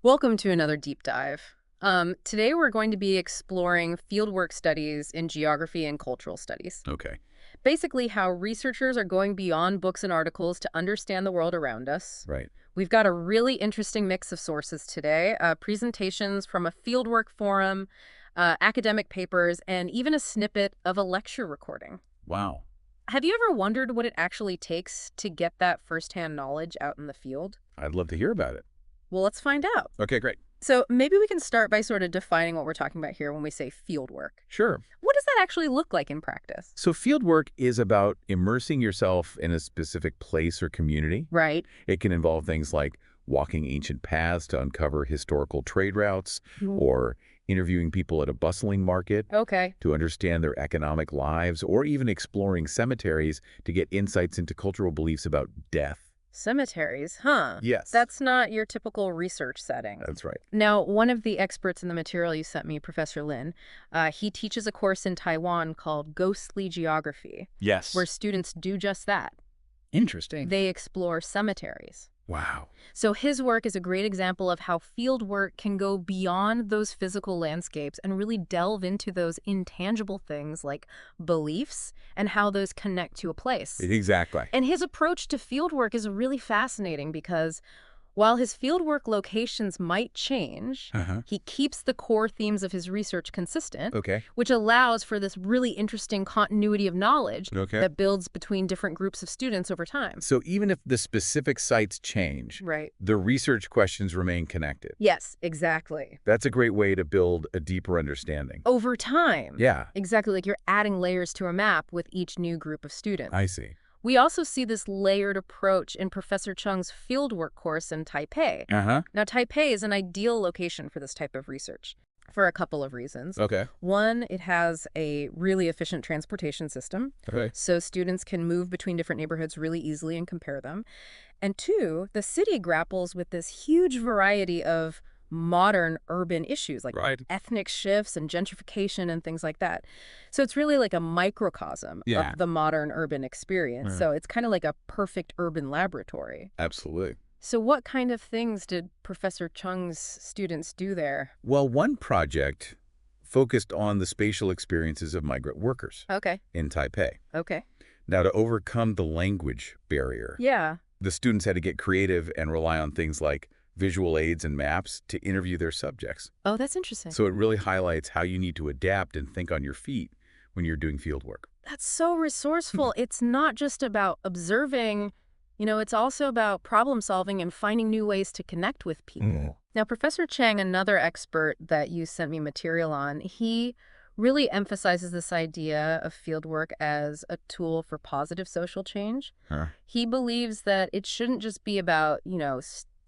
Welcome to another deep dive. Today we're going to be exploring fieldwork studies in geography and cultural studies. Okay. Basically, how researchers are going beyond books and articles to understand the world around us. Right. We've got a really interesting mix of sources today, presentations from a fieldwork forum, academic papers, and even a snippet of a lecture recording. Wow. Have you ever wondered what it actually takes to get that firsthand knowledge out in the field? I'd love to hear about it. Well, let's find out. Okay, great. So maybe we can start by sort of defining what we're talking about here when we say field work. Sure. What does that actually look like in practice? So field work is about immersing yourself in a specific place or community. Right. It can involve things like walking ancient paths to uncover historical trade routes Mhm. or interviewing people at a bustling market Okay. to understand their economic lives, or even exploring cemeteries to get insights into cultural beliefs about death. Cemeteries, huh? Yes. That's not your typical research setting. That's right. Now, one of the experts in the material you sent me, Professor Lin, he teaches a course in Taiwan called Ghostly Geography, Yes. where students do just that. Interesting. They explore cemeteries. Wow. So his work is a great example of how field work can go beyond those physical landscapes and really delve into those intangible things like beliefs and how those connect to a place. Exactly. And his approach to field work is really fascinating because while his fieldwork locations might change, he keeps the core themes of his research consistent, Okay. which allows for this really interesting continuity of knowledge Okay. that builds between different groups of students over time. So even if the specific sites change, Right. the research questions remain connected. Yes, exactly. That's a great way to build a deeper understanding. Over time. Yeah, Exactly, like you're adding layers to a map with each new group of students. I see. We also see this layered approach in Professor Chung's fieldwork course in Taipei. Uh-huh. Now, Taipei is an ideal location for this type of research for a couple of reasons. Okay. One, it has a really efficient transportation system, Okay. so students can move between different neighborhoods really easily and compare them. And two, the city grapples with this huge variety of modern urban issues like Right. ethnic shifts and gentrification and things like that. So it's really like a microcosm Yeah. of the modern urban experience. So it's kind of like a perfect urban laboratory. Absolutely. So what kind of things did Professor Chung's students do there? Well, one project focused on the spatial experiences of migrant workers Okay. in Taipei. Okay. Now, to overcome the language barrier, Yeah. the students had to get creative and rely on things like visual aids and maps to interview their subjects. Oh, that's interesting. So it really highlights how you need to adapt and think on your feet when you're doing field work. That's so resourceful. It's not just about observing, it's also about problem solving and finding new ways to connect with people. Now, Professor Chang, another expert that you sent me material on, he really emphasizes this idea of fieldwork as a tool for positive social change. He believes that it shouldn't just be about,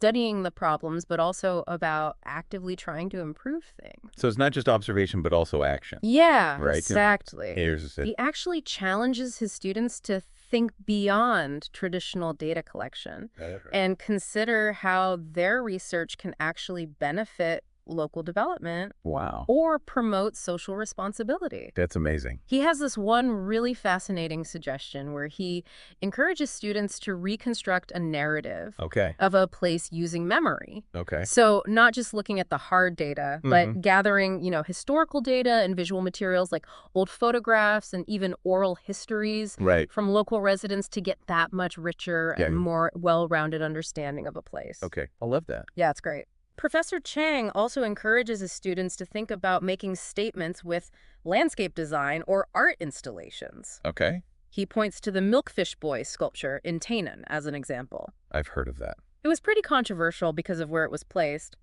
studying the problems, but also about actively trying to improve things. So it's not just observation, but also action. Yeah, Right. exactly. Here's it. He actually challenges his students to think beyond traditional data collection and consider how their research can actually benefit local development Wow. or promote social responsibility. That's amazing. He has this one really fascinating suggestion where he encourages students to reconstruct a narrative Okay. of a place using memory. Okay. So not just looking at the hard data, but gathering, historical data and visual materials like old photographs and even oral histories Right. from local residents to get that much richer Yeah. and more well-rounded understanding of a place. Okay. I love that. Yeah, it's great. Professor Chang also encourages his students to think about making statements with landscape design or art installations. Okay. He points to the Milkfish Boy sculpture in Tainan as an example. I've heard of that. It was pretty controversial because of where it was placed,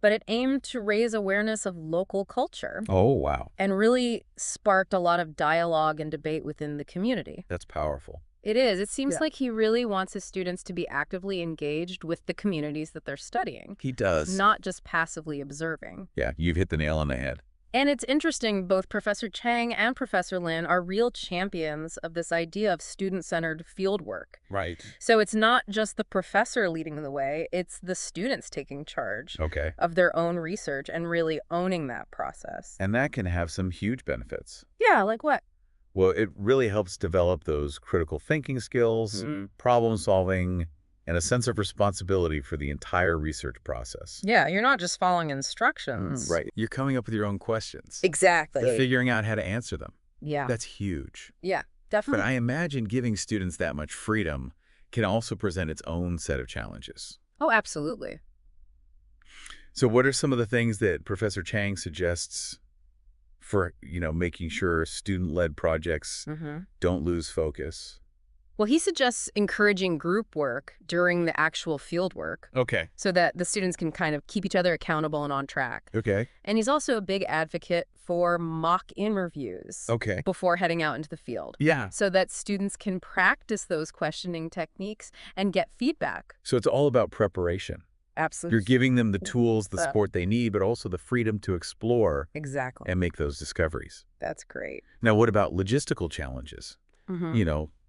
but it aimed to raise awareness of local culture Oh, wow. and really sparked a lot of dialogue and debate within the community. That's powerful. It is. It seems Yeah. like he really wants his students to be actively engaged with the communities that they're studying, He does. not just passively observing. Yeah, you've hit the nail on the head. And it's interesting, both Professor Chang and Professor Lin are real champions of this idea of student-centered fieldwork. Right. So it's not just the professor leading the way, it's the students taking charge Okay. of their own research and really owning that process. And that can have some huge benefits. Yeah, like what? Well, it really helps develop those critical thinking skills, problem solving, and a sense of responsibility for the entire research process. Yeah, you're not just following instructions. Right. You're coming up with your own questions. Exactly. You're figuring out how to answer them. Yeah. That's huge. Yeah, But definitely. I imagine giving students that much freedom can also present its own set of challenges. Oh, absolutely. So what are some of the things that Professor Chang suggests for, making sure student-led projects don't lose focus? Well, he suggests encouraging group work during the actual field work Okay. so that the students can kind of keep each other accountable and on track. Okay. And he's also a big advocate for mock interviews Okay. before heading out into the field Yeah. so that students can practice those questioning techniques and get feedback. So it's all about preparation. Absolutely. You're giving them the tools, the support they need, but also the freedom to explore Exactly. and make those discoveries. That's great. Now, what about logistical challenges?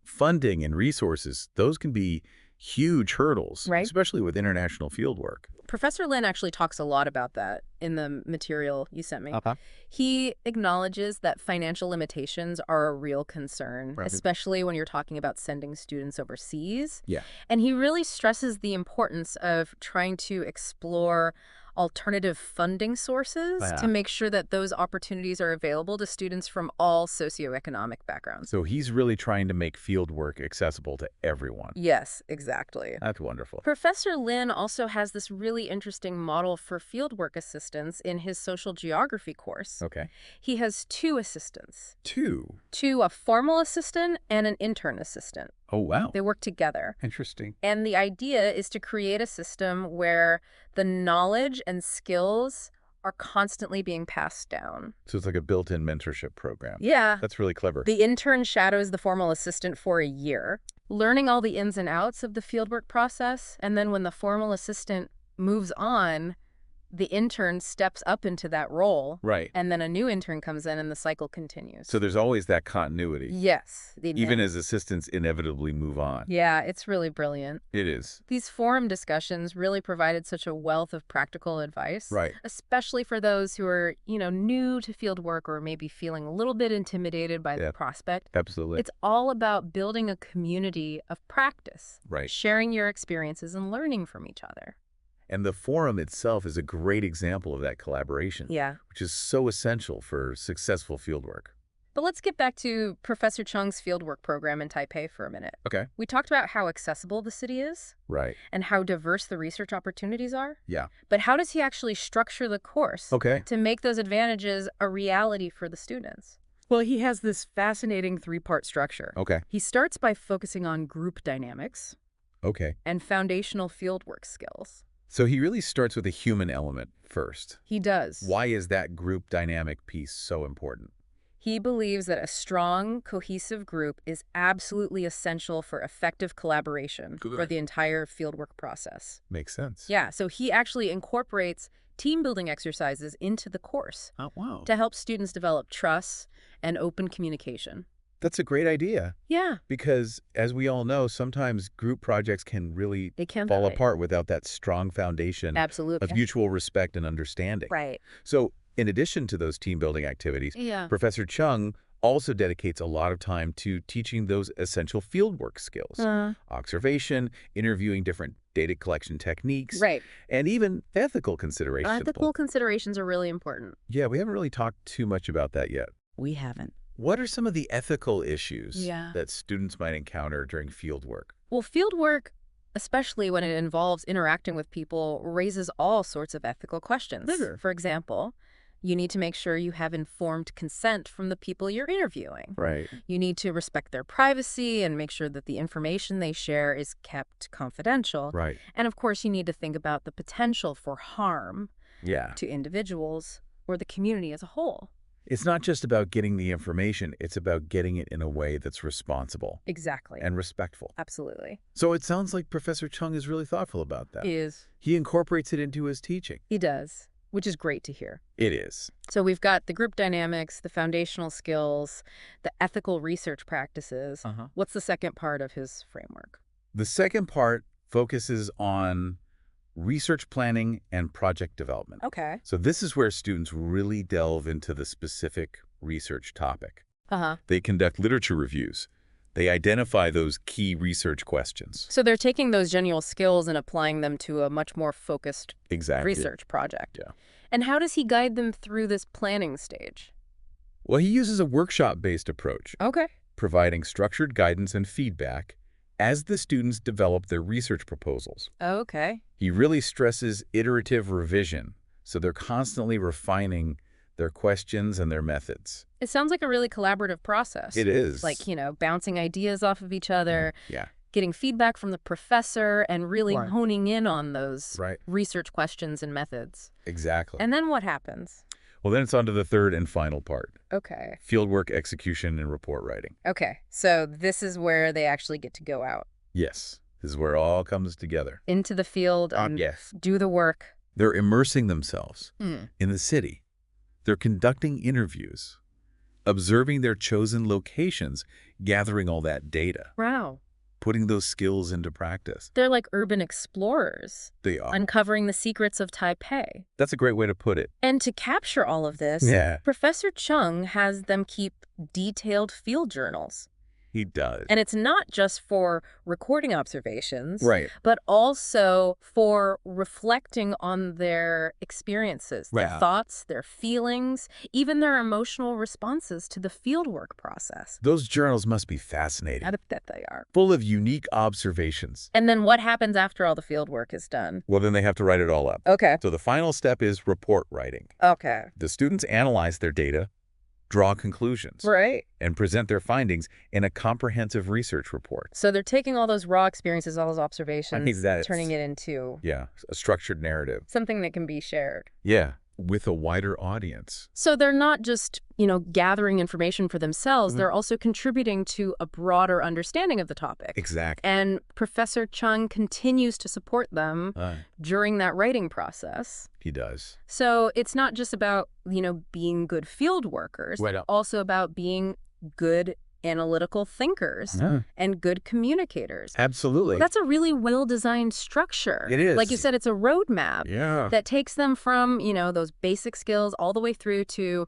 Funding and resources, those can be huge hurdles, Right. especially with international fieldwork. Professor Lin actually talks a lot about that in the material you sent me. Okay. He acknowledges that financial limitations are a real concern, Right. especially when you're talking about sending students overseas. Yeah. And he really stresses the importance of trying to explore alternative funding sources to make sure that those opportunities are available to students from all socioeconomic backgrounds. So he's really trying to make fieldwork accessible to everyone. Yes, exactly. That's wonderful. Professor Lin also has this really interesting model for fieldwork assistants in his social geography course. Okay. He has 2 assistants. 2. A formal assistant and an intern assistant. Oh, wow. They work together. Interesting. And the idea is to create a system where the knowledge and skills are constantly being passed down. So it's like a built-in mentorship program. Yeah. That's really clever. The intern shadows the formal assistant for a year, learning all the ins and outs of the fieldwork process. And then when the formal assistant moves on, the intern steps up into that role. Right. And then a new intern comes in and the cycle continues. So there's always that continuity. Yes. Even as assistants inevitably move on. Yeah, it's really brilliant. It is. These forum discussions really provided such a wealth of practical advice. Right. Especially for those who are, new to field work or maybe feeling a little bit intimidated by the prospect. Absolutely. It's all about building a community of practice. Right. Sharing your experiences and learning from each other. And the forum itself is a great example of that collaboration. Yeah. Which is so essential for successful fieldwork. But let's get back to Professor Chung's fieldwork program in Taipei for a minute. Okay. We talked about how accessible the city is. Right. And how diverse the research opportunities are. Yeah. But how does he actually structure the course Okay. to make those advantages a reality for the students? Well, he has this fascinating 3-part structure. Okay. He starts by focusing on group dynamics Okay. and foundational fieldwork skills. So he really starts with a human element first. He does. Why is that group dynamic piece so important? He believes that a strong, cohesive group is absolutely essential for effective collaboration for the entire fieldwork process. Makes sense. Yeah, so he actually incorporates team-building exercises into the course Oh, wow. to help students develop trust and open communication. That's a great idea. Yeah. Because, as we all know, sometimes group projects can really They can fall apart without that strong foundation Absolutely. of mutual respect and understanding. Right. So, in addition to those team-building activities, Yeah. Professor Chung also dedicates a lot of time to teaching those essential fieldwork skills. Observation, interviewing different data collection techniques, Right. and even ethical considerations. Ethical considerations are really important. Yeah, we haven't really talked too much about that yet. We haven't. What are some of the ethical issues Yeah. that students might encounter during fieldwork? Well, fieldwork, especially when it involves interacting with people, raises all sorts of ethical questions. Sure. For example, you need to make sure you have informed consent from the people you're interviewing. Right. You need to respect their privacy and make sure that the information they share is kept confidential. Right. And of course, you need to think about the potential for harm Yeah. to individuals or the community as a whole. It's not just about getting the information, it's about getting it in a way that's responsible Exactly. and respectful. Absolutely. So it sounds like Professor Chung is really thoughtful about that. He incorporates it into his teaching. He does, which is great to hear. It is. So we've got the group dynamics, the foundational skills, the ethical research practices. What's the second part of his framework? The second part focuses on research planning and project development. Okay. So this is where students really delve into the specific research topic. They conduct literature reviews. They identify those key research questions. So they're taking those general skills and applying them to a much more focused research project. Yeah. And how does he guide them through this planning stage? Well, he uses a workshop-based approach, providing structured guidance and feedback as the students develop their research proposals. He really stresses iterative revision, so they're constantly refining their questions and their methods. It sounds like a really collaborative process. It is. Like, bouncing ideas off of each other, getting feedback from the professor, and really honing in on those research questions and methods. Exactly. And then what happens? Well, then it's on to the third and final part. Fieldwork execution and report writing. So this is where they actually get to go out. Yes. This is where it all comes together. Into the field and do the work. They're immersing themselves in the city. They're conducting interviews, observing their chosen locations, gathering all that data. Wow. Putting those skills into practice. They're like urban explorers. They are. Uncovering the secrets of Taipei. That's a great way to put it. And to capture all of this, Professor Chung has them keep detailed field journals. He does. And it's not just for recording observations, but also for reflecting on their experiences, their thoughts, their feelings, even their emotional responses to the fieldwork process. Those journals must be fascinating. I bet they are. Full of unique observations. And then what happens after all the fieldwork is done? Well, then they have to write it all up. So the final step is report writing. The students analyze their data, draw conclusions, and present their findings in a comprehensive research report. So they're taking all those raw experiences, all those observations, turning it into a structured narrative. Something that can be shared. With a wider audience. So they're not just, gathering information for themselves. They're also contributing to a broader understanding of the topic. Exactly. And Professor Chung continues to support them during that writing process. He does. So it's not just about, being good field workers, also about being good analytical thinkers and good communicators. Absolutely. That's a really well-designed structure. It is. Like you said, it's a roadmap that takes them from, those basic skills all the way through to,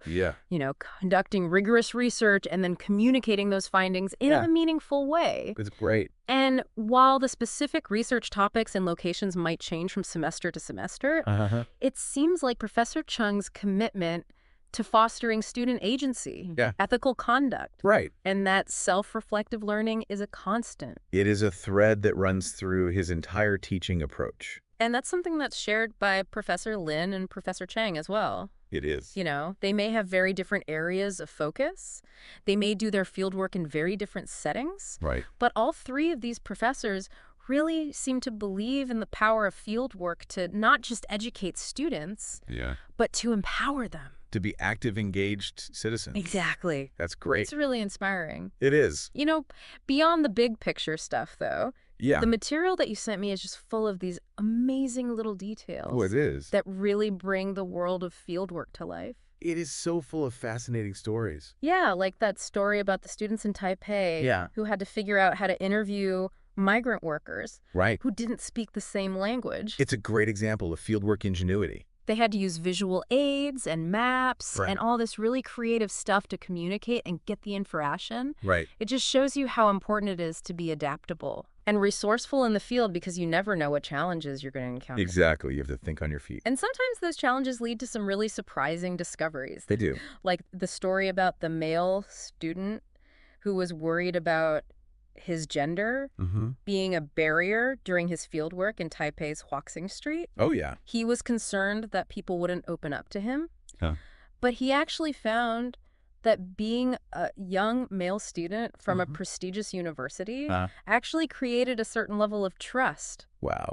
conducting rigorous research and then communicating those findings in a meaningful way. It's great. And while the specific research topics and locations might change from semester to semester, it seems like Professor Chung's commitment to fostering student agency, ethical conduct, and that self-reflective learning is a constant. It is a thread that runs through his entire teaching approach. And that's something that's shared by Professor Lin and Professor Chang as well. It is. They may have very different areas of focus. They may do their fieldwork in very different settings. But all three of these professors really seem to believe in the power of fieldwork to not just educate students, but to empower them. To be active, engaged citizens. Exactly. That's great. It's really inspiring. It is. Beyond the big picture stuff, though, the material that you sent me is just full of these amazing little details. Oh, it is. That really bring the world of fieldwork to life. It is so full of fascinating stories. Yeah, like that story about the students in Taipei who had to figure out how to interview migrant workers who didn't speak the same language. It's a great example of fieldwork ingenuity. They had to use visual aids and maps and all this really creative stuff to communicate and get the information. It just shows you how important it is to be adaptable and resourceful in the field because you never know what challenges you're going to encounter. Exactly. You have to think on your feet. And sometimes those challenges lead to some really surprising discoveries. They do. Like the story about the male student who was worried about his gender being a barrier during his fieldwork in Taipei's Huaxing Street. Oh, yeah. He was concerned that people wouldn't open up to him. But he actually found that being a young male student from a prestigious university actually created a certain level of trust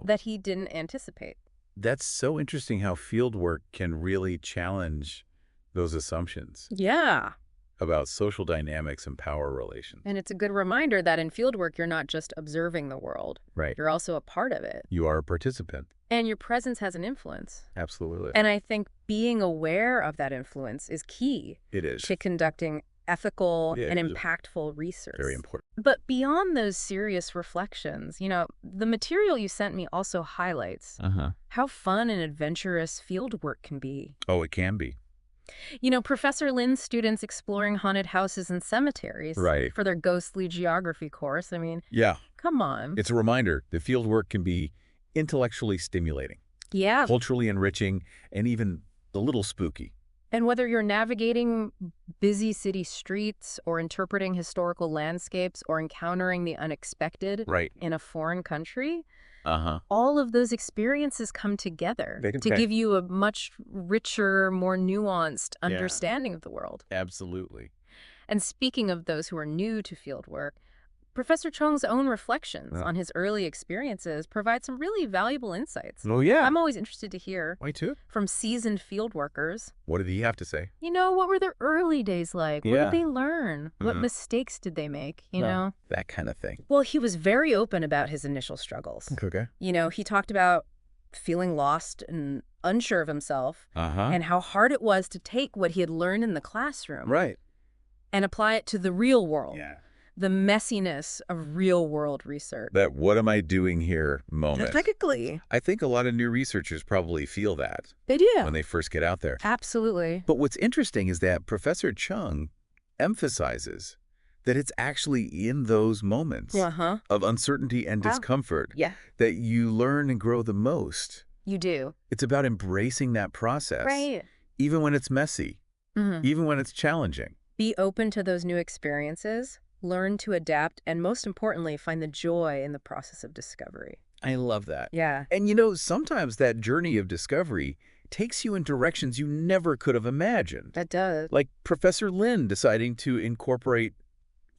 that he didn't anticipate. That's so interesting how fieldwork can really challenge those assumptions. Yeah. About social dynamics and power relations. And it's a good reminder that in fieldwork, you're not just observing the world. You're also a part of it. You are a participant. And your presence has an influence. Absolutely. And I think being aware of that influence is key. It is. To conducting ethical and impactful research. Very important. But beyond those serious reflections, the material you sent me also highlights how fun and adventurous fieldwork can be. Oh, it can be. You know, Professor Lin's students exploring haunted houses and cemeteries for their ghostly geography course. I mean, come on. It's a reminder that fieldwork can be intellectually stimulating, culturally enriching, and even a little spooky. And whether you're navigating busy city streets or interpreting historical landscapes or encountering the unexpected in a foreign country, all of those experiences come together to give you a much richer, more nuanced understanding of the world. Absolutely. And speaking of those who are new to fieldwork, Professor Chung's own reflections on his early experiences provide some really valuable insights. Oh, yeah. I'm always interested to hear too. From seasoned field workers. What did he have to say? You know, what were their early days like? What did they learn? What mistakes did they make? You know? That kind of thing. Well, he was very open about his initial struggles. Okay. You know, he talked about feeling lost and unsure of himself and how hard it was to take what he had learned in the classroom and apply it to the real world. The messiness of real-world research. That what am I doing here moment. Technically. I think a lot of new researchers probably feel that. They do. When they first get out there. Absolutely. But what's interesting is that Professor Chung emphasizes that it's actually in those moments of uncertainty and discomfort that you learn and grow the most. You do. It's about embracing that process. Even when it's messy. Even when it's challenging. Be open to those new experiences. Learn to adapt, and most importantly, find the joy in the process of discovery. I love that. Yeah. And you know, sometimes that journey of discovery takes you in directions you never could have imagined. That does. Like Professor Lin deciding to incorporate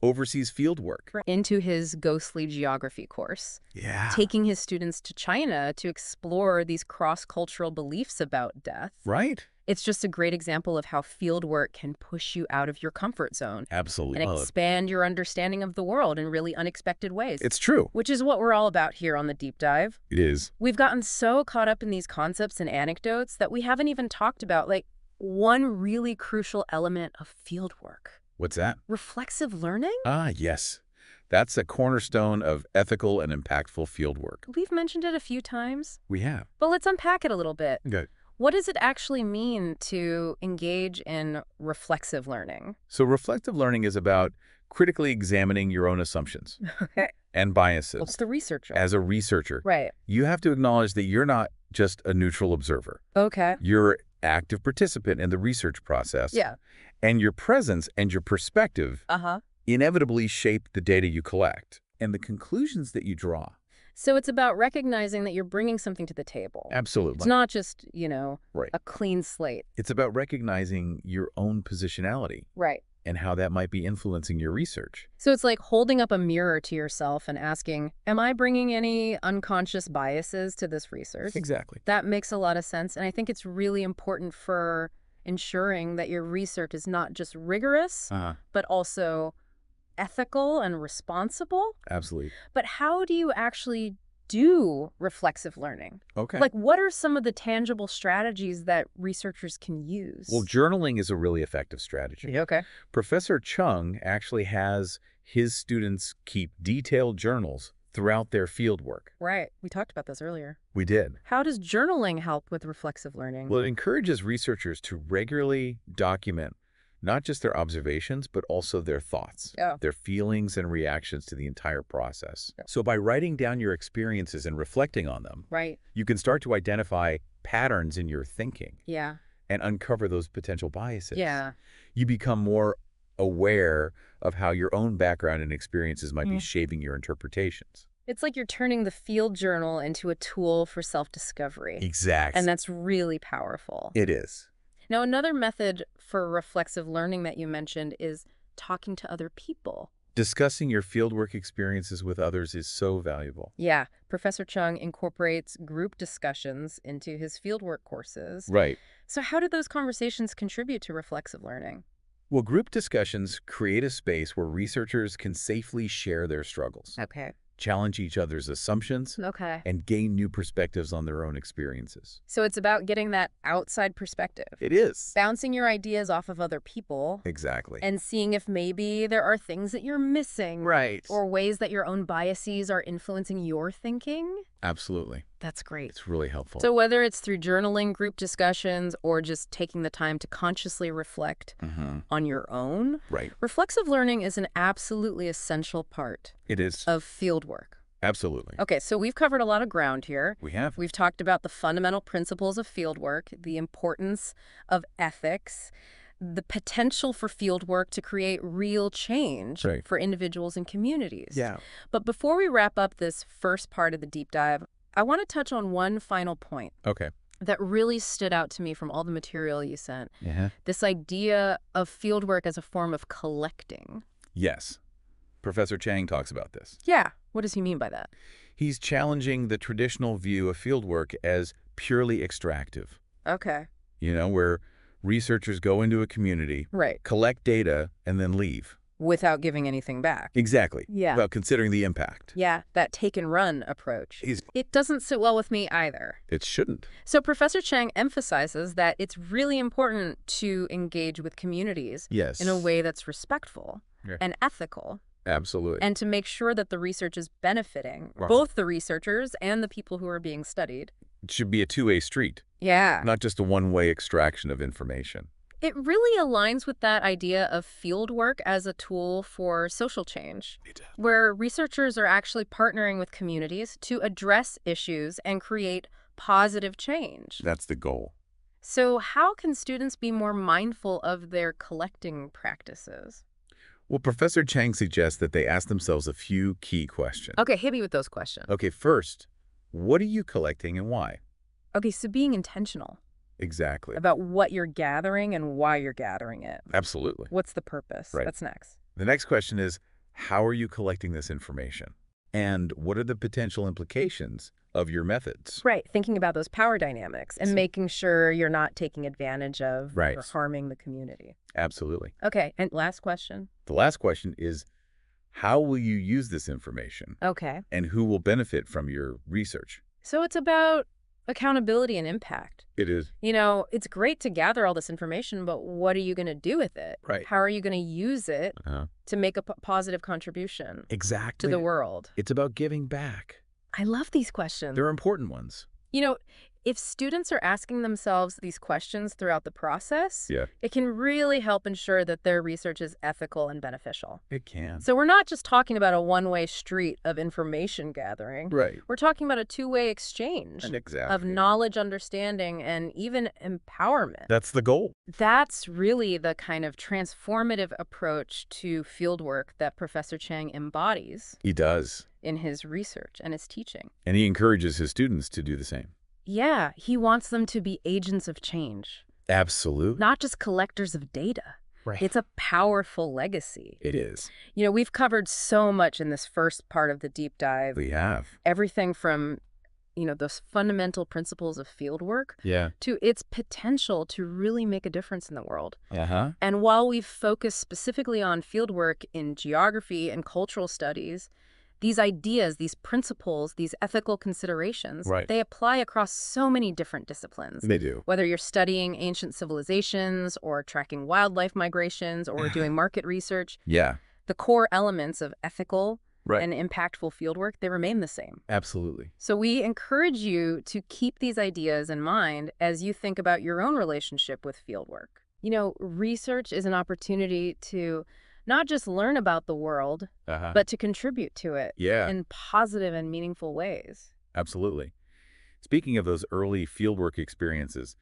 overseas fieldwork into his ghostly geography course. Yeah. Taking his students to China to explore these cross-cultural beliefs about death. Right. It's just a great example of how fieldwork can push you out of your comfort zone. Absolutely. And expand your understanding of the world in really unexpected ways. It's true. Which is what we're all about here on The Deep Dive. It is. We've gotten so caught up in these concepts and anecdotes that we haven't even talked about, like, one really crucial element of fieldwork. What's that? Reflexive learning? Ah, yes. That's a cornerstone of ethical and impactful fieldwork. We've mentioned it a few times. We have. But let's unpack it a little bit. Good. What does it actually mean to engage in reflexive learning? So reflective learning is about critically examining your own assumptions and biases. What's the researcher? As a researcher, right. You have to acknowledge that you're not just a neutral observer. Okay. You're an active participant in the research process. Yeah. And your presence and your perspective inevitably shape the data you collect and the conclusions that you draw. So it's about recognizing that you're bringing something to the table. Absolutely. It's not just, you know, a clean slate. It's about recognizing your own positionality. Right. And how that might be influencing your research. So it's like holding up a mirror to yourself and asking, am I bringing any unconscious biases to this research? Exactly. That makes a lot of sense. And I think it's really important for ensuring that your research is not just rigorous, but also ethical and responsible. Absolutely. But how do you actually do reflexive learning? Okay. Like, what are some of the tangible strategies that researchers can use? Well, journaling is a really effective strategy. Okay. Professor Chung actually has his students keep detailed journals throughout their fieldwork. Right. We talked about this earlier. We did. How does journaling help with reflexive learning? Well, it encourages researchers to regularly document not just their observations, but also their thoughts, their feelings and reactions to the entire process. So by writing down your experiences and reflecting on them, you can start to identify patterns in your thinking and uncover those potential biases. You become more aware of how your own background and experiences might be shaping your interpretations. It's like you're turning the field journal into a tool for self-discovery. Exactly. And that's really powerful. It is. Now, another method for reflexive learning that you mentioned is talking to other people. Discussing your fieldwork experiences with others is so valuable. Yeah. Professor Chung incorporates group discussions into his fieldwork courses. Right. So how do those conversations contribute to reflexive learning? Well, group discussions create a space where researchers can safely share their struggles. Okay. Challenge each other's assumptions, and gain new perspectives on their own experiences. So it's about getting that outside perspective. It is. Bouncing your ideas off of other people. Exactly. And seeing if maybe there are things that you're missing. Right. Or ways that your own biases are influencing your thinking. Absolutely. That's great. It's really helpful. So whether it's through journaling, group discussions, or just taking the time to consciously reflect on your own, right. reflexive learning is an absolutely essential part It is. of fieldwork. Absolutely. Okay, so we've covered a lot of ground here. We have. We've talked about the fundamental principles of fieldwork, the importance of ethics, the potential for fieldwork to create real change for individuals and communities. Yeah. But before we wrap up this first part of the deep dive, I want to touch on one final point. Okay. That really stood out to me from all the material you sent. Yeah. This idea of fieldwork as a form of collecting. Yes. Professor Chang talks about this. Yeah. What does he mean by that? He's challenging the traditional view of fieldwork as purely extractive. Okay. You know, where researchers go into a community, collect data, and then leave. Without giving anything back. Exactly. Yeah. Without considering the impact. Yeah, that take-and-run approach. It doesn't sit well with me either. It shouldn't. So Professor Chang emphasizes that it's really important to engage with communities in a way that's respectful and ethical. Absolutely. And to make sure that the research is benefiting both the researchers and the people who are being studied. It should be a two-way street. Yeah. Not just a one-way extraction of information. It really aligns with that idea of fieldwork as a tool for social change, where researchers are actually partnering with communities to address issues and create positive change. That's the goal. So how can students be more mindful of their collecting practices? Well, Professor Chang suggests that they ask themselves a few key questions. Okay, hit me with those questions. Okay, first, what are you collecting and why? Okay, so being intentional. Exactly. About what you're gathering and why you're gathering it. Absolutely. What's the purpose? Right. That's next. The next question is, how are you collecting this information? And what are the potential implications of your methods? Right, thinking about those power dynamics and making sure you're not taking advantage of or harming the community. Absolutely. Okay, and last question? The last question is, how will you use this information? Okay. And who will benefit from your research? So it's about accountability and impact. It is. You know, it's great to gather all this information, but what are you going to do with it? Right. How are you going to use it to make a positive contribution to the world? It's about giving back. I love these questions. They're important ones. You know, if students are asking themselves these questions throughout the process, it can really help ensure that their research is ethical and beneficial. It can. So we're not just talking about a one-way street of information gathering. Right. We're talking about a two-way exchange of knowledge, understanding, and even empowerment. That's the goal. That's really the kind of transformative approach to fieldwork that Professor Chang embodies. He does. In his research and his teaching. And he encourages his students to do the same. Yeah, he wants them to be agents of change. Absolutely. Not just collectors of data. Right. It's a powerful legacy. It is. You know, we've covered so much in this first part of the deep dive. We have. Everything from, you know, those fundamental principles of fieldwork to its potential to really make a difference in the world. And while we've focused specifically on fieldwork in geography and cultural studies, these ideas, these principles, these ethical considerations, they apply across so many different disciplines. They do. Whether you're studying ancient civilizations or tracking wildlife migrations or doing market research, the core elements of ethical and impactful fieldwork, they remain the same. Absolutely. So we encourage you to keep these ideas in mind as you think about your own relationship with fieldwork. You know, research is an opportunity to not just learn about the world, but to contribute to it in positive and meaningful ways. Absolutely. Speaking of those early fieldwork experiences,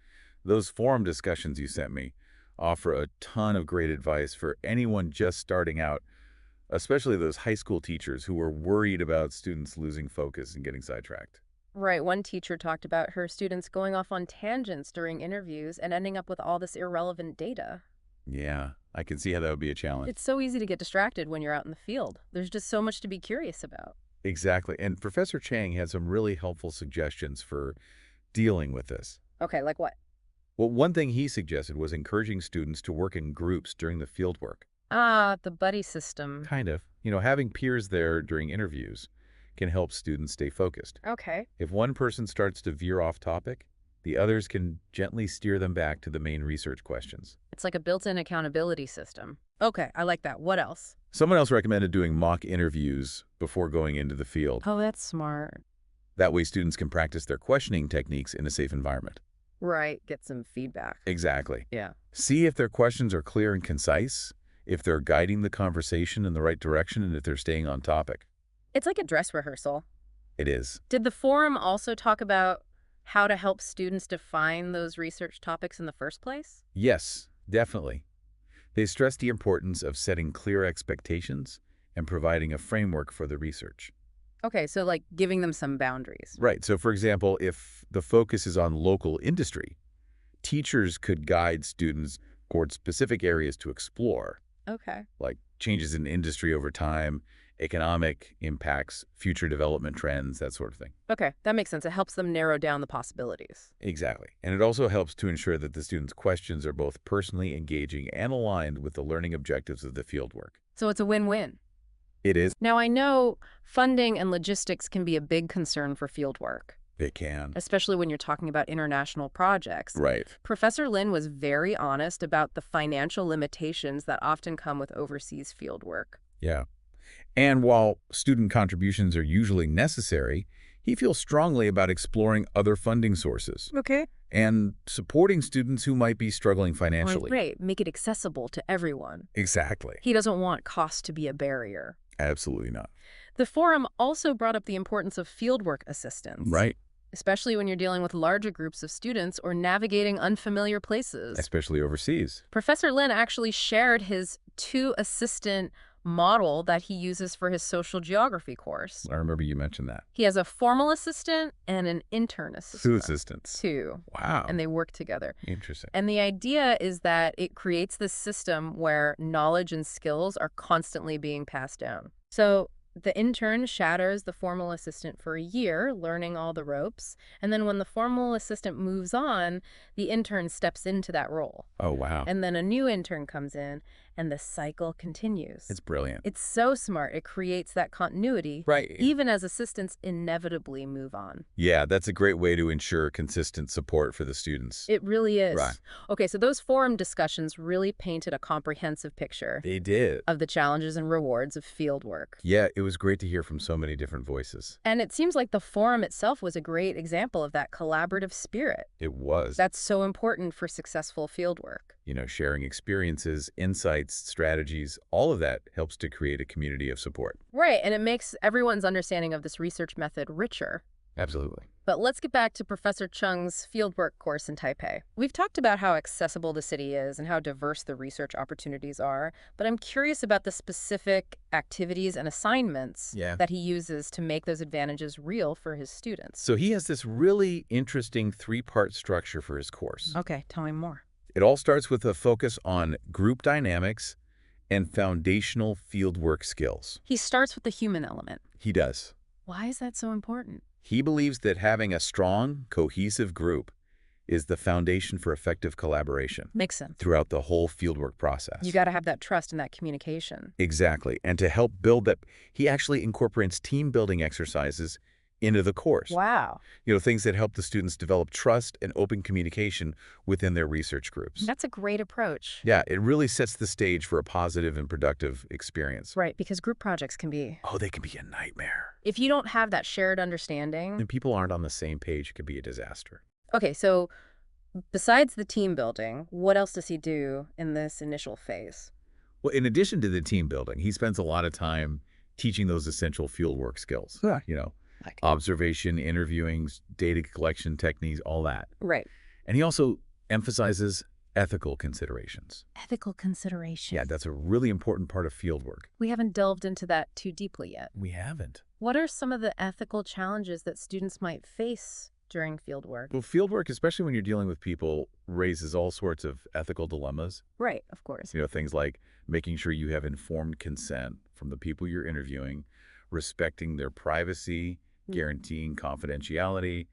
those forum discussions you sent me offer a ton of great advice for anyone just starting out, especially those high school teachers who are worried about students losing focus and getting sidetracked. Right. One teacher talked about her students going off on tangents during interviews and ending up with all this irrelevant data. Yeah, I can see how that would be a challenge. It's so easy to get distracted when you're out in the field. There's just so much to be curious about. Exactly. And Professor Chang had some really helpful suggestions for dealing with this. Okay, like what? Well, one thing he suggested was encouraging students to work in groups during the field work. Ah, the buddy system. Kind of. You know, having peers there during interviews can help students stay focused. Okay. If one person starts to veer off topic, the others can gently steer them back to the main research questions. It's like a built-in accountability system. Okay, I like that. What else? Someone else recommended doing mock interviews before going into the field. Oh, that's smart. That way students can practice their questioning techniques in a safe environment. Right, get some feedback. Exactly. Yeah. See if their questions are clear and concise, if they're guiding the conversation in the right direction, and if they're staying on topic. It's like a dress rehearsal. It is. Did the forum also talk about how to help students define those research topics in the first place? Yes, definitely. They stressed the importance of setting clear expectations and providing a framework for the research. Okay, so like giving them some boundaries. Right. So, for example, if the focus is on local industry, teachers could guide students toward specific areas to explore. Okay. Like changes in industry over time, economic impacts, future development trends, that sort of thing. Okay, that makes sense. It helps them narrow down the possibilities. Exactly. And it also helps to ensure that the students' questions are both personally engaging and aligned with the learning objectives of the fieldwork. So it's a win-win. It is. Now, I know funding and logistics can be a big concern for fieldwork. They can. Especially when you're talking about international projects. Right. Professor Lin was very honest about the financial limitations that often come with overseas fieldwork. Yeah. And while student contributions are usually necessary, he feels strongly about exploring other funding sources. Okay. And supporting students who might be struggling financially. Right. Make it accessible to everyone. Exactly. He doesn't want cost to be a barrier. Absolutely not. The forum also brought up the importance of fieldwork assistance. Right. Especially when you're dealing with larger groups of students or navigating unfamiliar places. Especially overseas. Professor Lin actually shared his 2-assistant model that he uses for his social geography course. I remember you mentioned that. He has a formal assistant and an intern assistant. 2 assistants. 2. Wow. And they work together. Interesting. And the idea is that it creates this system where knowledge and skills are constantly being passed down. So the intern shadows the formal assistant for a year, learning all the ropes. And then when the formal assistant moves on, the intern steps into that role. Oh, wow. And then a new intern comes in, and the cycle continues. It's brilliant. It's so smart. It creates that continuity, right, even as assistants inevitably move on. Yeah, that's a great way to ensure consistent support for the students. It really is. Right. Okay, so those forum discussions really painted a comprehensive picture. They did. Of the challenges and rewards of fieldwork. Yeah, it was great to hear from so many different voices. And it seems like the forum itself was a great example of that collaborative spirit. It was. That's so important for successful fieldwork. You know, sharing experiences, insights, strategies, all of that helps to create a community of support. Right, and it makes everyone's understanding of this research method richer. Absolutely. But let's get back to Professor Chung's fieldwork course in Taipei. We've talked about how accessible the city is and how diverse the research opportunities are, but I'm curious about the specific activities and assignments that he uses to make those advantages real for his students. So he has this really interesting 3-part structure for his course. Okay, tell me more. It all starts with a focus on group dynamics and foundational fieldwork skills. He starts with the human element. He does. Why is that so important? He believes that having a strong, cohesive group is the foundation for effective collaboration. Makes sense. Throughout the whole fieldwork process. You got to have that trust and that communication. Exactly. And to help build that, he actually incorporates team-building exercises into the course. Wow. You know, things that help the students develop trust and open communication within their research groups. That's a great approach. Yeah, it really sets the stage for a positive and productive experience. Right, because group projects can be... Oh, they can be a nightmare. If you don't have that shared understanding... And people aren't on the same page, it can be a disaster. Okay, so besides the team building, what else does he do in this initial phase? Well, in addition to the team building, he spends a lot of time teaching those essential fieldwork skills. You know, like observation, interviewing, data collection techniques, all that. Right. And he also emphasizes ethical considerations. Ethical considerations. Yeah, that's a really important part of fieldwork. We haven't delved into that too deeply yet. We haven't. What are some of the ethical challenges that students might face during fieldwork? Well, fieldwork, especially when you're dealing with people, raises all sorts of ethical dilemmas. Right, of course. You know, things like making sure you have informed consent from the people you're interviewing, respecting their privacy, guaranteeing confidentiality,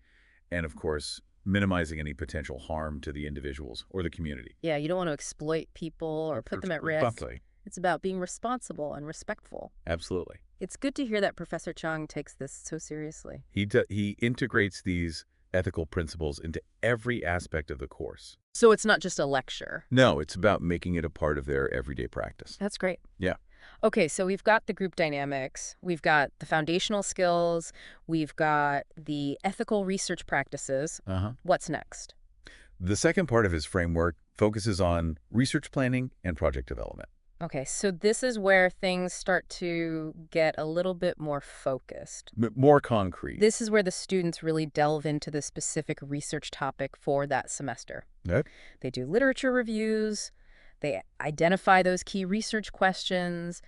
and of course, minimizing any potential harm to the individuals or the community. Yeah, you don't want to exploit people or put them at risk. Exactly. It's about being responsible and respectful. Absolutely. It's good to hear that Professor Chung takes this so seriously. He integrates these ethical principles into every aspect of the course. So it's not just a lecture. No, it's about making it a part of their everyday practice. That's great. Yeah. Okay, so we've got the group dynamics, we've got the foundational skills, we've got the ethical research practices. What's next? The second part of his framework focuses on research planning and project development. Okay, so this is where things start to get a little bit more focused. More concrete. This is where the students really delve into the specific research topic for that semester. Yep. They do literature reviews, they identify those key research questions,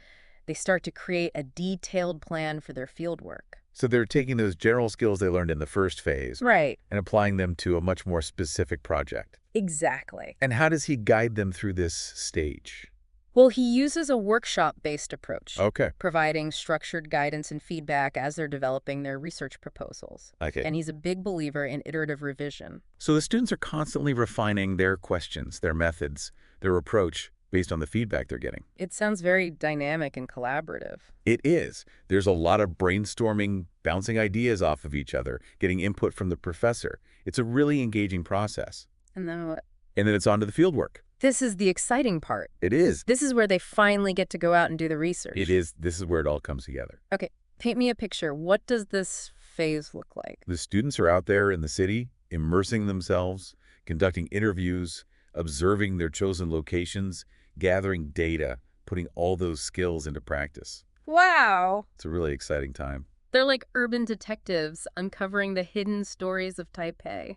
they start to create a detailed plan for their fieldwork. So they're taking those general skills they learned in the first phase Right. and applying them to a much more specific project. Exactly. And how does he guide them through this stage? Well, he uses a workshop-based approach. Okay. Providing structured guidance and feedback as they're developing their research proposals. Okay. And he's a big believer in iterative revision. So the students are constantly refining their questions, their methods, their approach based on the feedback they're getting. It sounds very dynamic and collaborative. It is. There's a lot of brainstorming, bouncing ideas off of each other, getting input from the professor. It's a really engaging process. And then what? And then it's on to the fieldwork. This is the exciting part. It is. This is where they finally get to go out and do the research. It is. This is where it all comes together. Okay, paint me a picture. What does this phase look like? The students are out there in the city, immersing themselves, conducting interviews, observing their chosen locations, gathering data, putting all those skills into practice. Wow. It's a really exciting time. They're like urban detectives uncovering the hidden stories of Taipei.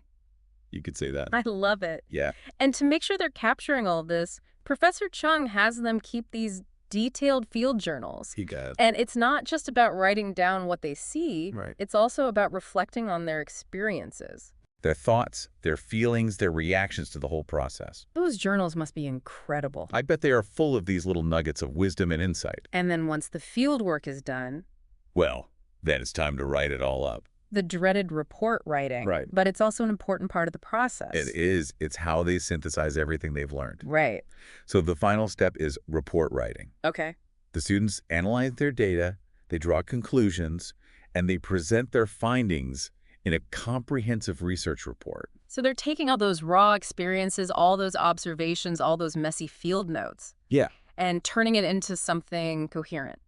You could say that. I love it. Yeah. And to make sure they're capturing all this, Professor Chung has them keep these detailed field journals. He got. And it's not just about writing down what they see. Right. It's also about reflecting on their experiences. Their thoughts, their feelings, their reactions to the whole process. Those journals must be incredible. I bet they are full of these little nuggets of wisdom and insight. And then once the field work is done, well, then it's time to write it all up. The dreaded report writing. Right. But it's also an important part of the process. It is. It's how they synthesize everything they've learned. Right. So the final step is report writing. Okay. The students analyze their data, they draw conclusions, and they present their findings in a comprehensive research report. So they're taking all those raw experiences, all those observations, all those messy field notes. Yeah. And turning it into something coherent.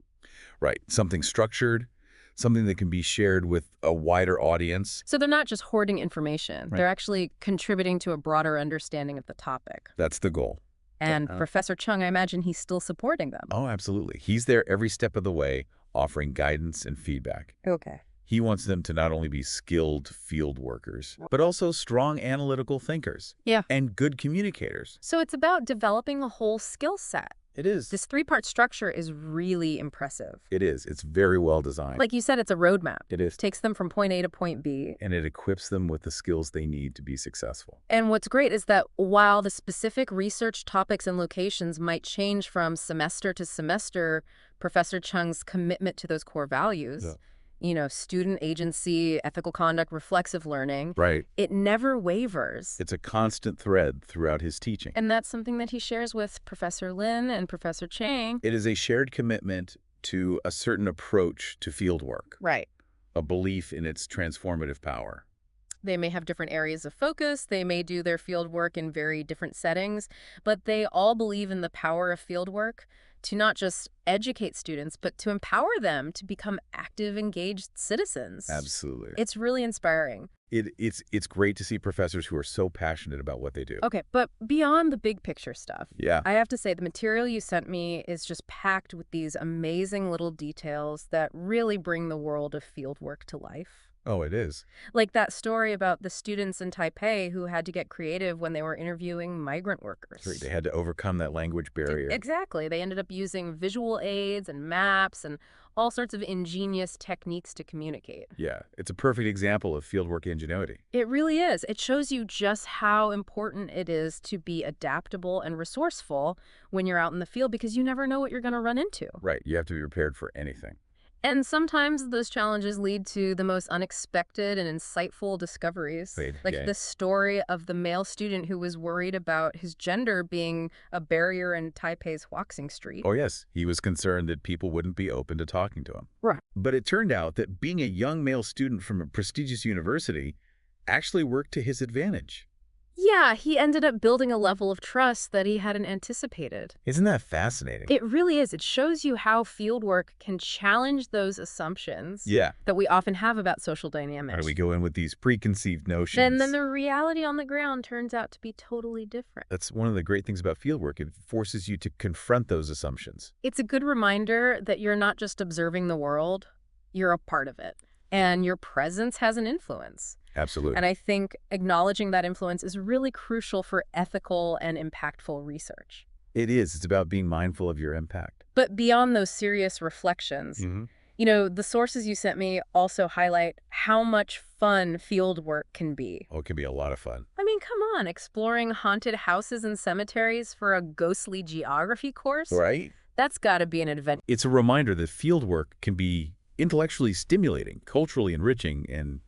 Right. Something structured, something that can be shared with a wider audience. So they're not just hoarding information. Right. They're actually contributing to a broader understanding of the topic. That's the goal. And Professor Chung, I imagine he's still supporting them. Oh, absolutely. He's there every step of the way, offering guidance and feedback. Okay. He wants them to not only be skilled field workers, but also strong analytical thinkers. Yeah. And good communicators. So it's about developing a whole skill set. It is. This three-part structure is really impressive. It is. It's very well designed. Like you said, it's a roadmap. It is. Takes them from point A to point B. And it equips them with the skills they need to be successful. And what's great is that while the specific research topics and locations might change from semester to semester, Professor Chung's commitment to those core values, student agency, ethical conduct, reflexive learning, right, it never wavers. It's a constant thread throughout his teaching. And that's something that he shares with Professor Lin and Professor Chang. It is a shared commitment to a certain approach to fieldwork. Right. A belief in its transformative power. They may have different areas of focus, they may do their field work in very different settings, but they all believe in the power of field work to not just educate students, but to empower them to become active, engaged citizens. Absolutely. It's really inspiring. It's great to see professors who are so passionate about what they do. Okay, but beyond the big picture stuff, yeah, I have to say the material you sent me is just packed with these amazing little details that really bring the world of fieldwork to life. Oh, it is. Like that story about the students in Taipei who had to get creative when they were interviewing migrant workers. Right. They had to overcome that language barrier. Exactly. They ended up using visual aids and maps and all sorts of ingenious techniques to communicate. Yeah, it's a perfect example of fieldwork ingenuity. It really is. It shows you just how important it is to be adaptable and resourceful when you're out in the field because you never know what you're going to run into. Right. You have to be prepared for anything. And sometimes those challenges lead to the most unexpected and insightful discoveries. Like the story of the male student who was worried about his gender being a barrier in Taipei's Huaxing Street. Oh, yes. He was concerned that people wouldn't be open to talking to him. Right. But it turned out that being a young male student from a prestigious university actually worked to his advantage. Yeah, he ended up building a level of trust that he hadn't anticipated. Isn't that fascinating? It really is. It shows you how fieldwork can challenge those assumptions that we often have about social dynamics. Right, we go in with these preconceived notions. And then the reality on the ground turns out to be totally different. That's one of the great things about fieldwork. It forces you to confront those assumptions. It's a good reminder that you're not just observing the world, you're a part of it. And your presence has an influence. Absolutely. And I think acknowledging that influence is really crucial for ethical and impactful research. It is. It's about being mindful of your impact. But beyond those serious reflections, you know, the sources you sent me also highlight how much fun field work can be. Oh, it can be a lot of fun. I mean, come on, exploring haunted houses and cemeteries for a ghostly geography course? Right? That's got to be an adventure. It's a reminder that field work can be intellectually stimulating, culturally enriching, and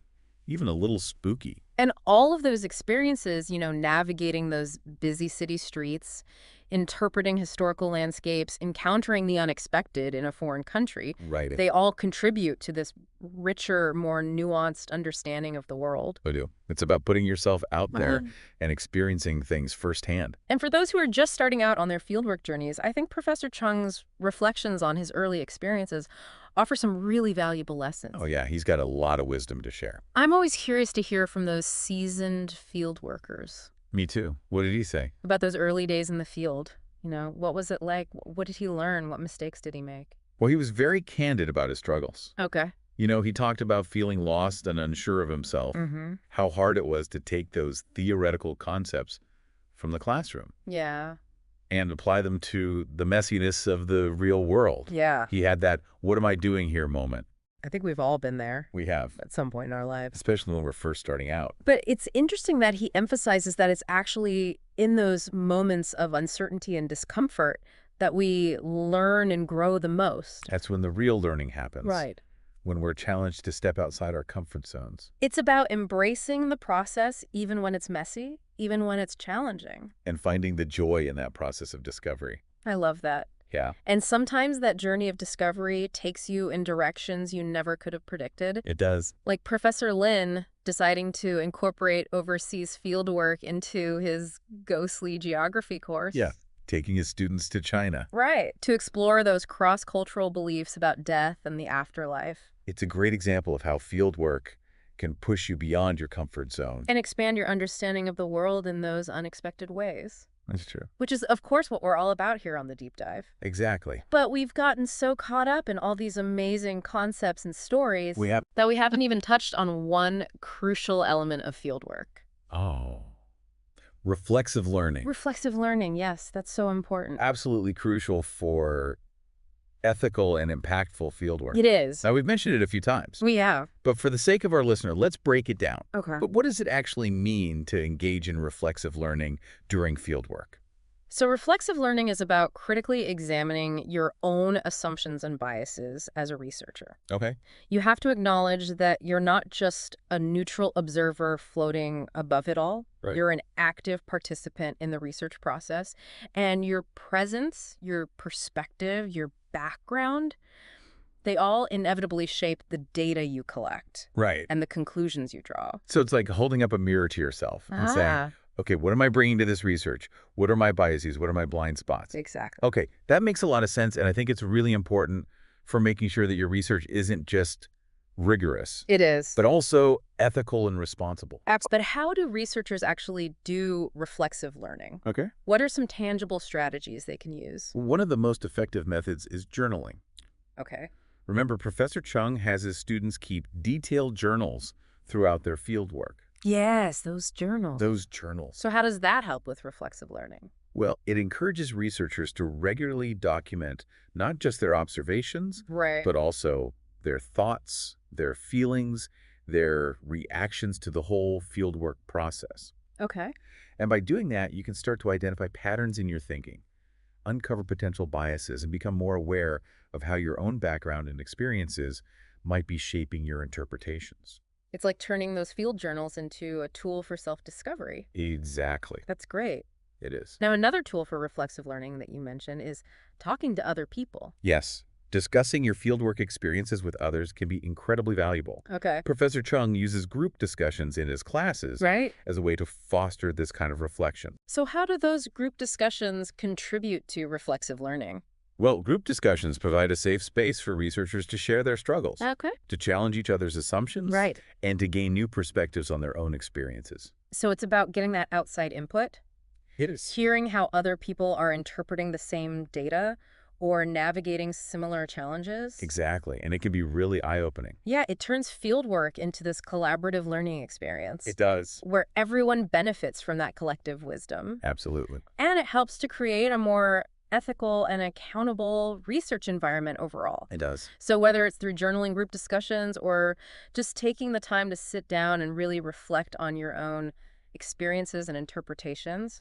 even a little spooky. And all of those experiences, you know, navigating those busy city streets, interpreting historical landscapes, encountering the unexpected in a foreign country, they all contribute to this richer, more nuanced understanding of the world. They do. It's about putting yourself out there and experiencing things firsthand. And for those who are just starting out on their fieldwork journeys, I think Professor Chung's reflections on his early experiences offer some really valuable lessons. Oh, yeah. He's got a lot of wisdom to share. I'm always curious to hear from those seasoned field workers. Me too. What did he say? About those early days in the field. You know, what was it like? What did he learn? What mistakes did he make? Well, he was very candid about his struggles. Okay. You know, he talked about feeling lost and unsure of himself, how hard it was to take those theoretical concepts from the classroom. Yeah. And apply them to the messiness of the real world. Yeah. He had that, what am I doing here moment. I think we've all been there. We have. At some point in our lives. Especially when we're first starting out. But it's interesting that he emphasizes that it's actually in those moments of uncertainty and discomfort that we learn and grow the most. That's when the real learning happens. Right. When we're challenged to step outside our comfort zones. It's about embracing the process even when it's messy, even when it's challenging. And finding the joy in that process of discovery. I love that. Yeah. And sometimes that journey of discovery takes you in directions you never could have predicted. It does. Like Professor Lin deciding to incorporate overseas fieldwork into his ghostly geography course. Yeah. Taking his students to China. Right. To explore those cross-cultural beliefs about death and the afterlife. It's a great example of how fieldwork can push you beyond your comfort zone. And expand your understanding of the world in those unexpected ways. That's true. Which is, of course, what we're all about here on The Deep Dive. Exactly. But we've gotten so caught up in all these amazing concepts and stories that we haven't even touched on one crucial element of fieldwork. Oh. Reflexive learning. Reflexive learning, yes, that's so important. Absolutely crucial for ethical and impactful fieldwork. It is. Now, we've mentioned it a few times. We have. But for the sake of our listener, let's break it down. Okay. But what does it actually mean to engage in reflexive learning during fieldwork? So reflexive learning is about critically examining your own assumptions and biases as a researcher. Okay. You have to acknowledge that you're not just a neutral observer floating above it all. Right. You're an active participant in the research process. And your presence, your perspective, your background, they all inevitably shape the data you collect. Right. And the conclusions you draw. So it's like holding up a mirror to yourself and saying, okay, what am I bringing to this research? What are my biases? What are my blind spots? Exactly. Okay, that makes a lot of sense, and I think it's really important for making sure that your research isn't just rigorous. It is. But also ethical and responsible. But how do researchers actually do reflexive learning? Okay. What are some tangible strategies they can use? One of the most effective methods is journaling. Okay. Remember, Professor Chung has his students keep detailed journals throughout their fieldwork. Yes, those journals. Those journals. So how does that help with reflexive learning? Well, it encourages researchers to regularly document not just their observations, but also their thoughts, their feelings, their reactions to the whole fieldwork process. Okay. And by doing that, you can start to identify patterns in your thinking, uncover potential biases, and become more aware of how your own background and experiences might be shaping your interpretations. It's like turning those field journals into a tool for self-discovery. Exactly. That's great. It is. Now, another tool for reflexive learning that you mentioned is talking to other people. Yes. Discussing your fieldwork experiences with others can be incredibly valuable. Okay. Professor Chung uses group discussions in his classes as a way to foster this kind of reflection. So how do those group discussions contribute to reflexive learning? Well, group discussions provide a safe space for researchers to share their struggles, to challenge each other's assumptions, and to gain new perspectives on their own experiences. So it's about getting that outside input? It is. Hearing how other people are interpreting the same data or navigating similar challenges? Exactly, and it can be really eye-opening. Yeah, it turns fieldwork into this collaborative learning experience. It does. Where everyone benefits from that collective wisdom. Absolutely. And it helps to create a more ethical and accountable research environment overall. It does. So whether it's through journaling group discussions or just taking the time to sit down and really reflect on your own experiences and interpretations,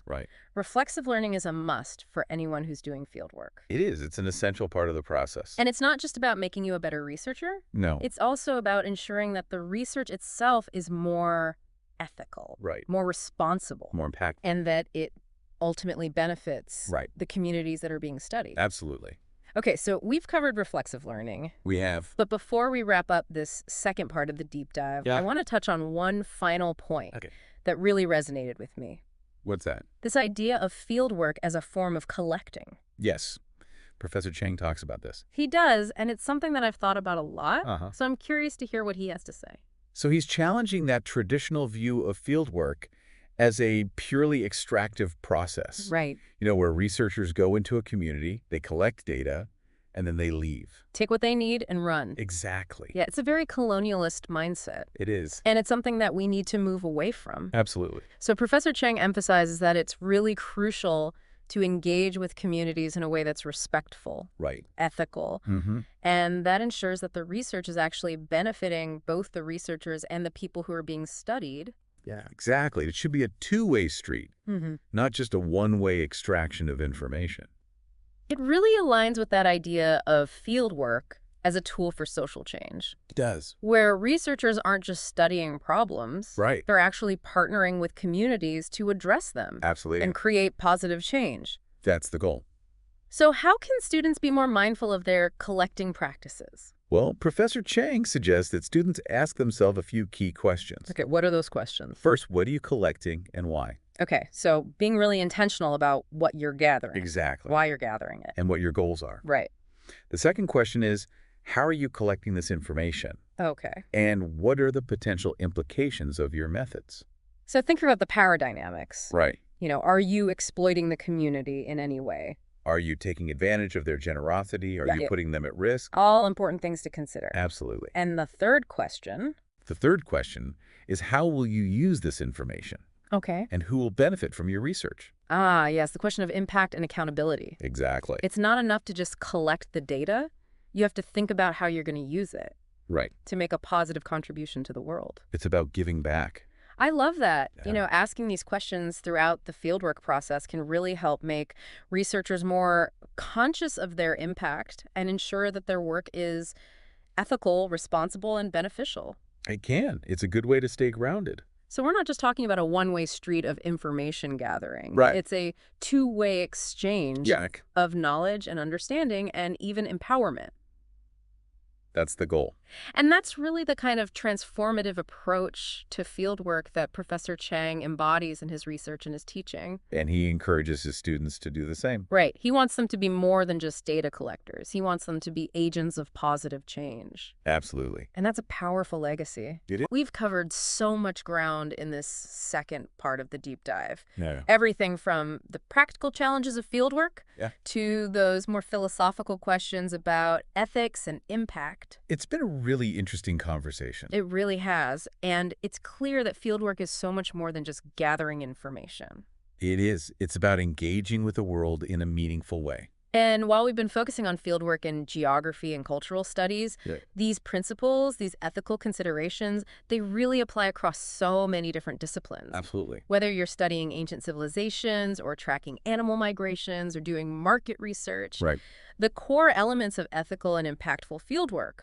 reflexive learning is a must for anyone who's doing fieldwork. It is. It's an essential part of the process. And it's not just about making you a better researcher. No. It's also about ensuring that the research itself is more ethical, more responsible, more impactful, and that it ultimately benefits the communities that are being studied. Absolutely. Okay, so we've covered reflexive learning. We have. But before we wrap up this second part of the deep dive, I want to touch on one final point that really resonated with me. What's that? This idea of fieldwork as a form of collecting. Yes. Professor Chang talks about this. He does, and it's something that I've thought about a lot, so I'm curious to hear what he has to say. So he's challenging that traditional view of fieldwork as a purely extractive process. Right. You know, where researchers go into a community, they collect data, and then they leave. Take what they need and run. Exactly. Yeah, it's a very colonialist mindset. It is. And it's something that we need to move away from. Absolutely. So Professor Chang emphasizes that it's really crucial to engage with communities in a way that's respectful, ethical, and that ensures that the research is actually benefiting both the researchers and the people who are being studied. Yeah, exactly. It should be a two-way street, not just a one-way extraction of information. It really aligns with that idea of fieldwork as a tool for social change. It does. Where researchers aren't just studying problems. They're actually partnering with communities to address them. Absolutely. And create positive change. That's the goal. So how can students be more mindful of their collecting practices? Well, Professor Chang suggests that students ask themselves a few key questions. Okay, what are those questions? First, what are you collecting and why? Okay, so being really intentional about what you're gathering. Exactly. Why you're gathering it. And what your goals are. Right. The second question is, how are you collecting this information? Okay. And what are the potential implications of your methods? So think about the power dynamics. Right. You know, are you exploiting the community in any way? Are you taking advantage of their generosity? Are you putting them at risk? All important things to consider. Absolutely. And the third question? The third question is, how will you use this information? Okay. And who will benefit from your research? Ah, yes, the question of impact and accountability. Exactly. It's not enough to just collect the data. You have to think about how you're going to use it. Right. To make a positive contribution to the world. It's about giving back. I love that. Yeah. You know, asking these questions throughout the fieldwork process can really help make researchers more conscious of their impact and ensure that their work is ethical, responsible, and beneficial. It can. It's a good way to stay grounded. So we're not just talking about a one-way street of information gathering. Right. It's a two-way exchange of knowledge and understanding and even empowerment. That's the goal. And that's really the kind of transformative approach to fieldwork that Professor Chang embodies in his research and his teaching. And he encourages his students to do the same. Right. He wants them to be more than just data collectors. He wants them to be agents of positive change. Absolutely. And that's a powerful legacy. It is. We've covered so much ground in this second part of the deep dive. Yeah. Everything from the practical challenges of fieldwork to those more philosophical questions about ethics and impact. It's been a really interesting conversation. It really has. And it's clear that fieldwork is so much more than just gathering information. It is. It's about engaging with the world in a meaningful way. And while we've been focusing on fieldwork in geography and cultural studies, these principles, these ethical considerations, they really apply across so many different disciplines. Absolutely. Whether you're studying ancient civilizations or tracking animal migrations or doing market research, the core elements of ethical and impactful fieldwork,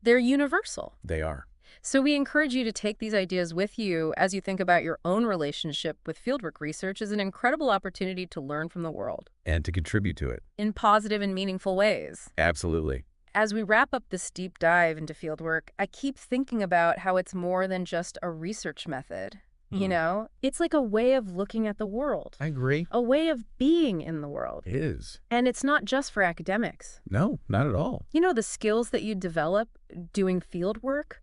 they're universal. They are. So we encourage you to take these ideas with you as you think about your own relationship with fieldwork research as an incredible opportunity to learn from the world. And to contribute to it. In positive and meaningful ways. Absolutely. As we wrap up this deep dive into fieldwork, I keep thinking about how it's more than just a research method. You know, it's like a way of looking at the world. I agree. A way of being in the world. It is. And it's not just for academics. No, not at all. You know, the skills that you develop doing field work,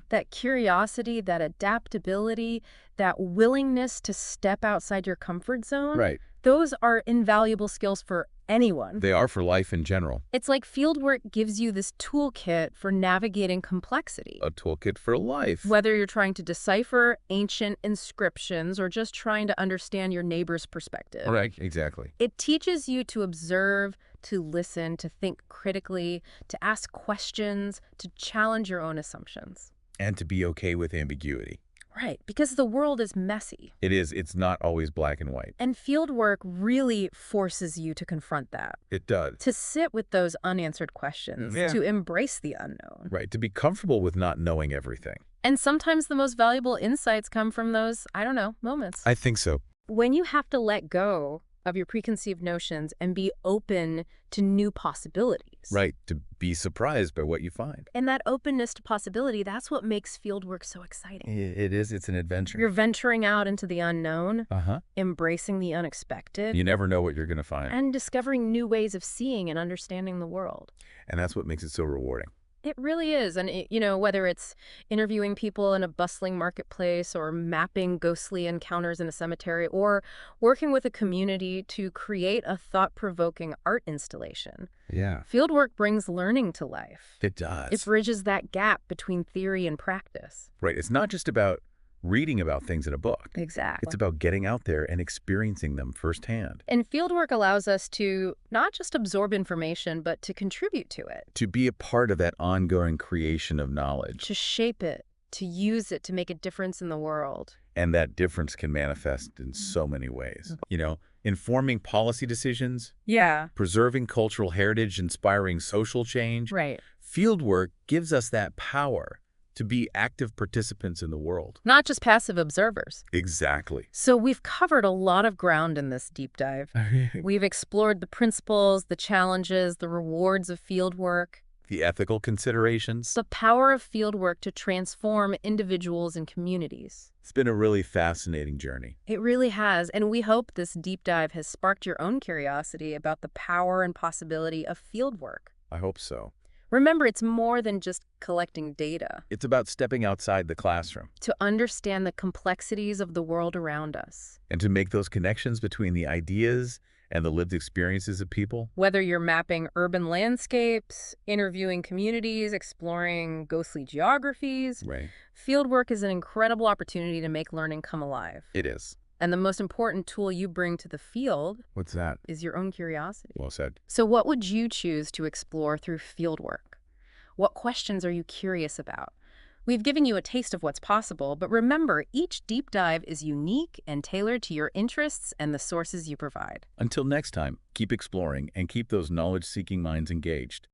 that curiosity, that adaptability, that willingness to step outside your comfort zone. Right. Those are invaluable skills for anyone. They are for life in general. It's like fieldwork gives you this toolkit for navigating complexity. A toolkit for life. Whether you're trying to decipher ancient inscriptions or just trying to understand your neighbor's perspective. Right, exactly. It teaches you to observe, to listen, to think critically, to ask questions, to challenge your own assumptions. And to be okay with ambiguity. Right, because the world is messy. It is. It's not always black and white. And fieldwork really forces you to confront that. It does. To sit with those unanswered questions, to embrace the unknown. Right, to be comfortable with not knowing everything. And sometimes the most valuable insights come from those, I don't know, moments. I think so. When you have to let go of your preconceived notions and be open to new possibilities. Right, to be surprised by what you find. And that openness to possibility, that's what makes fieldwork so exciting. It is. It's an adventure. You're venturing out into the unknown, embracing the unexpected. You never know what you're going to find. And discovering new ways of seeing and understanding the world. And that's what makes it so rewarding. It really is. And, you know, whether it's interviewing people in a bustling marketplace or mapping ghostly encounters in a cemetery or working with a community to create a thought-provoking art installation. Yeah. Fieldwork brings learning to life. It does. It bridges that gap between theory and practice. Right. It's not just about reading about things in a book. Exactly. It's about getting out there and experiencing them firsthand. And fieldwork allows us to not just absorb information, but to contribute to it. To be a part of that ongoing creation of knowledge. To shape it, to use it to make a difference in the world. And that difference can manifest in so many ways. You know, informing policy decisions. Yeah. Preserving cultural heritage, inspiring social change. Right. Fieldwork gives us that power to be active participants in the world. Not just passive observers. Exactly. So we've covered a lot of ground in this deep dive. We've explored the principles, the challenges, the rewards of fieldwork. The ethical considerations. The power of fieldwork to transform individuals and communities. It's been a really fascinating journey. It really has, and we hope this deep dive has sparked your own curiosity about the power and possibility of fieldwork. I hope so. Remember, it's more than just collecting data. It's about stepping outside the classroom. To understand the complexities of the world around us. And to make those connections between the ideas and the lived experiences of people. Whether you're mapping urban landscapes, interviewing communities, exploring ghostly geographies. Right. Fieldwork is an incredible opportunity to make learning come alive. It is. And the most important tool you bring to the field What's that? is your own curiosity. Well said. So what would you choose to explore through fieldwork? What questions are you curious about? We've given you a taste of what's possible, but remember, each deep dive is unique and tailored to your interests and the sources you provide. Until next time, keep exploring and keep those knowledge-seeking minds engaged.